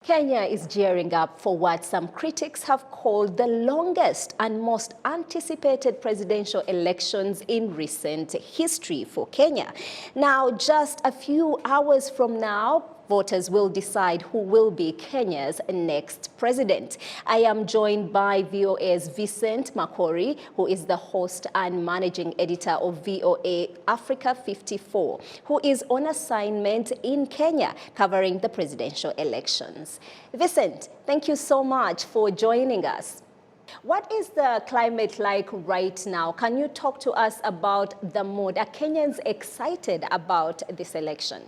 Kenya is gearing up for what some critics have called the longest and most anticipated presidential elections in recent history for Kenya. Now, just a few hours from now, voters will decide who will be Kenya's next president. I am joined by VOA's Vincent Makori, who is the host and managing editor of VOA Africa 54, who is on assignment in Kenya covering the presidential elections. Vincent, thank you so much for joining us. What is the climate like right now? Can you talk to us about the mood? Are Kenyans excited about this election?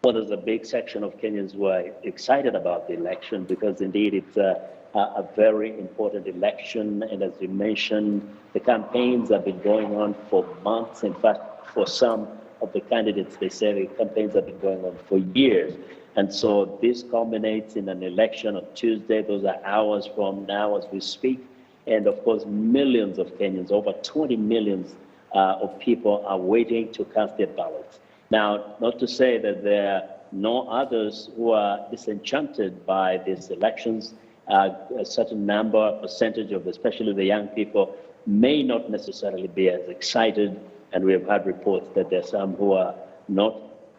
Well, there's a big section of Kenyans who are excited about the election because indeed it's a very important election. And as you mentioned, the campaigns have been going on for months. In fact, for some of the candidates, they say the campaigns have been going on for years. And so this culminates in an election on Tuesday. Those are hours from now as we speak. And of course, millions of Kenyans, over 20 million of people are waiting to cast their ballots. Now, not to say that there are no others who are disenchanted by these elections. A certain number, percentage of especially the young people may not necessarily be as excited. And we have had reports that there are some who are not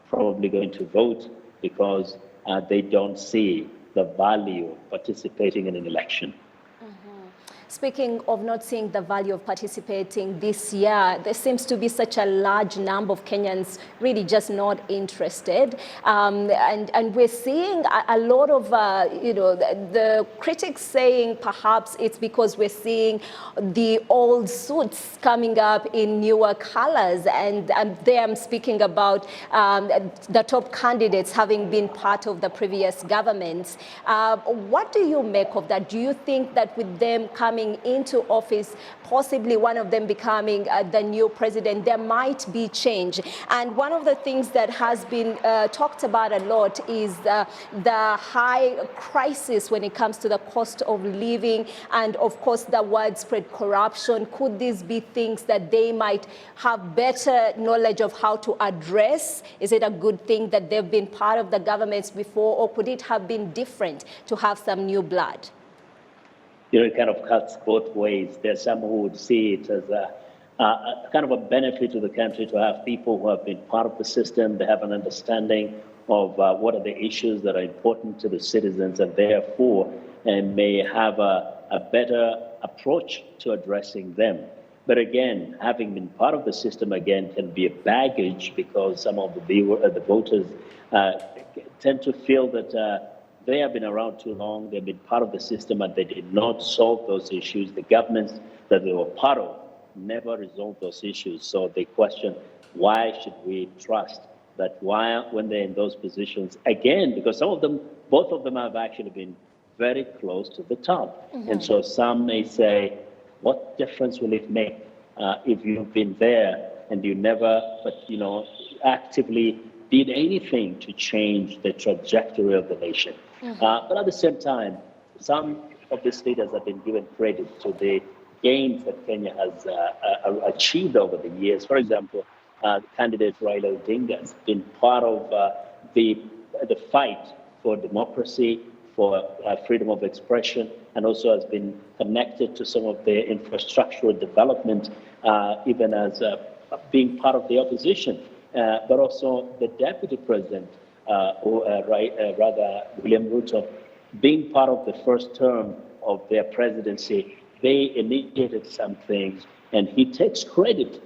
probably going to vote because they don't see the value of participating in an election. Speaking of not seeing the value of participating this year, there seems to be such a large number of Kenyans really just not interested. And we're seeing a lot of, the critics saying perhaps it's because we're seeing the old suits coming up in newer colors. And there I'm speaking about the top candidates having been part of the previous governments. What do you make of that? Do you think that with them coming into office, possibly one of them becoming the new president, there might be change? And one of the things that has been talked about a lot is the high crisis when it comes to the cost of living and, of course, the widespread corruption. Could these be things that they might have better knowledge of how to address? Is it a good thing that they've been part of the governments before, or could it have been different to have some new blood? It kind of cuts both ways. There's some who would see it as a kind of a benefit to the country to have people who have been part of the system. They have an understanding of what are the issues that are important to the citizens, and therefore may have a better approach to addressing them. But again, having been part of the system again can be a baggage because some of the voters tend to feel that they have been around too long, they've been part of the system, and they did not solve those issues. The governments that they were part of never resolved those issues. So they question, why should we trust that when they're in those positions again? Because some of them, both of them have actually been very close to the top. And so some may say, what difference will it make if you've been there and you never, actively did anything to change the trajectory of the nation? But at the same time, some of these leaders have been given credit to the gains that Kenya has achieved over the years. For example, candidate Raila Odinga has been part of the fight for democracy, for freedom of expression, and also has been connected to some of the infrastructural development, even as being part of the opposition. But also the deputy president, William Ruto, being part of the first term of their presidency, they initiated some things, and he takes credit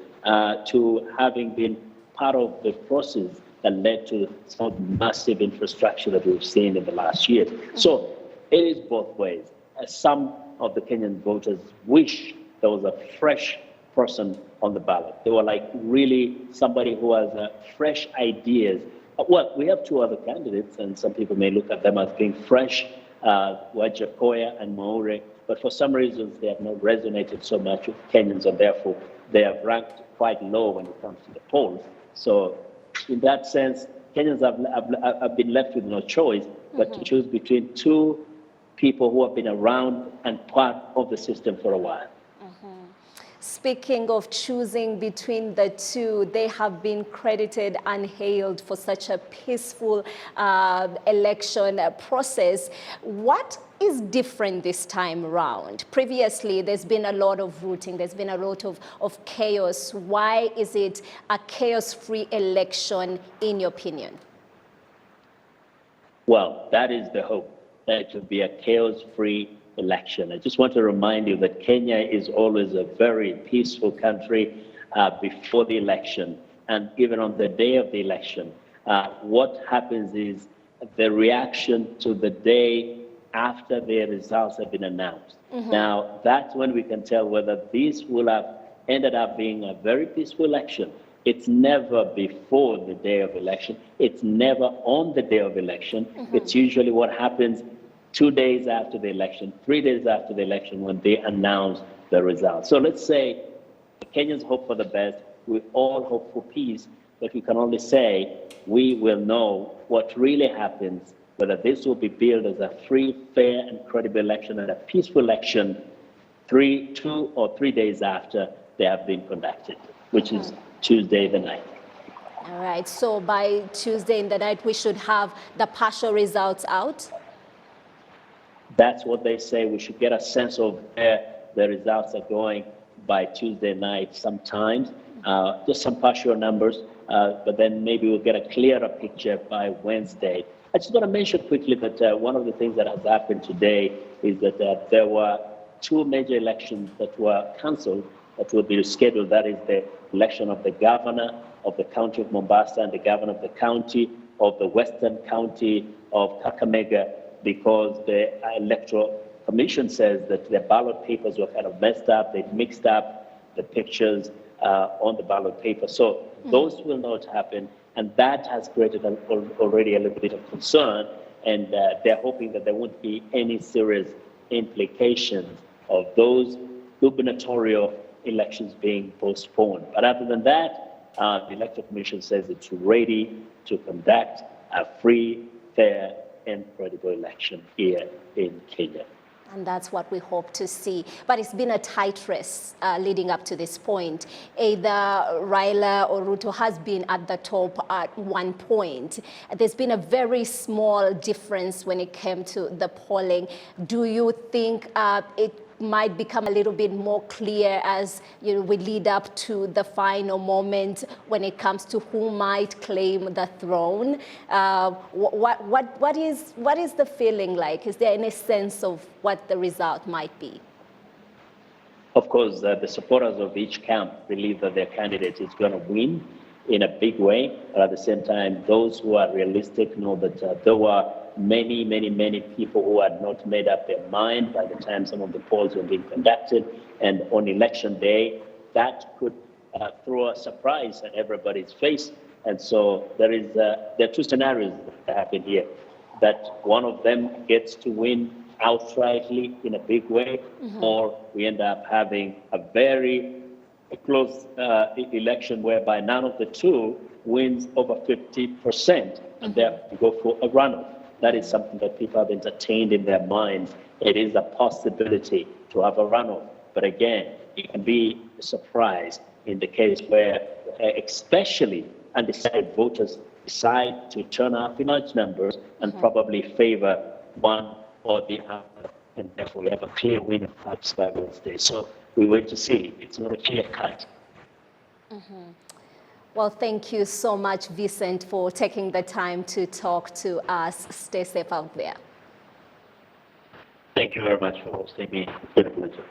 to having been part of the process that led to some massive infrastructure that we've seen in the last year. So it is both ways. Some of the Kenyan voters wish there was a fresh person on the ballot. They were like really somebody who has fresh ideas. Well, we have two other candidates, and some people may look at them as being fresh, Wajakoya and Maure, but for some reasons they have not resonated so much with Kenyans, and therefore they have ranked quite low when it comes to the polls. So in that sense, Kenyans have been left with no choice but to choose between two people who have been around and part of the system for a while. Speaking of choosing between the two, they have been credited and hailed for such a peaceful election process. What is different this time around? Previously, there's been a lot of rooting, there's been a lot of chaos. Why is it a chaos-free election, in your opinion? Well, that is the hope, that it will be a chaos-free election. I just want to remind you that Kenya is always a very peaceful country before the election, and even on the day of the election. What happens is the reaction to the day after the results have been announced. Now, that's when we can tell whether this will have ended up being a very peaceful election. It's never before the day of election. It's never on the day of election. It's usually what happens 2 days after the election, 3 days after the election, when they announce the results. So let's say the Kenyans hope for the best. We all hope for peace, but we can only say we will know what really happens, whether this will be billed as a free, fair, and credible election and a peaceful election 2 or 3 days after they have been conducted, which is Tuesday the night. All right, so by Tuesday in the night, we should have the partial results out? That's what they say. We should get a sense of where the results are going by Tuesday night sometimes. Just some partial numbers, but then maybe we'll get a clearer picture by Wednesday. I just want to mention quickly that one of the things that has happened today is that there were 2 major elections that were cancelled that will be rescheduled. That is the election of the governor of the county of Mombasa and the governor of the county of the Western County of Kakamega, because the Electoral Commission says that the ballot papers were kind of messed up. They'd mixed up the pictures on the ballot paper. So those will not happen. And that has created already a little bit of concern. And they're hoping that there won't be any serious implications of those gubernatorial elections being postponed. But other than that, the Electoral Commission says it's ready to conduct a free, fair, and credible election here in Kenya. And that's what we hope to see. But it's been a tight race leading up to this point. Either Raila or Ruto has been at the top at one point. There's been a very small difference when it came to the polling. Do you think it might become a little bit more clear as we lead up to the final moment when it comes to who might claim the throne? What is the feeling like? Is there any sense of what the result might be? Of course, the supporters of each camp believe that their candidate is going to win in a big way. But at the same time, those who are realistic know that there were many people who had not made up their mind by the time some of the polls were being conducted. And on election day, that could throw a surprise at everybody's face. And so there are 2 scenarios that happen here. That one of them gets to win outrightly in a big way, or we end up having a very close election whereby none of the 2 wins over 50%, and therefore you go for a runoff. That is something that people have entertained in their minds. It is a possibility to have a runoff. But again, it can be a surprise in the case where especially undecided voters decide to turn out in large numbers and probably favor one or the other. And therefore, we have a clear winner perhaps by Wednesday. So we wait to see. It's not a clear cut. Well, thank you so much, Vincent, for taking the time to talk to us. Stay safe out there. Thank you very much for hosting me. It's been a pleasure.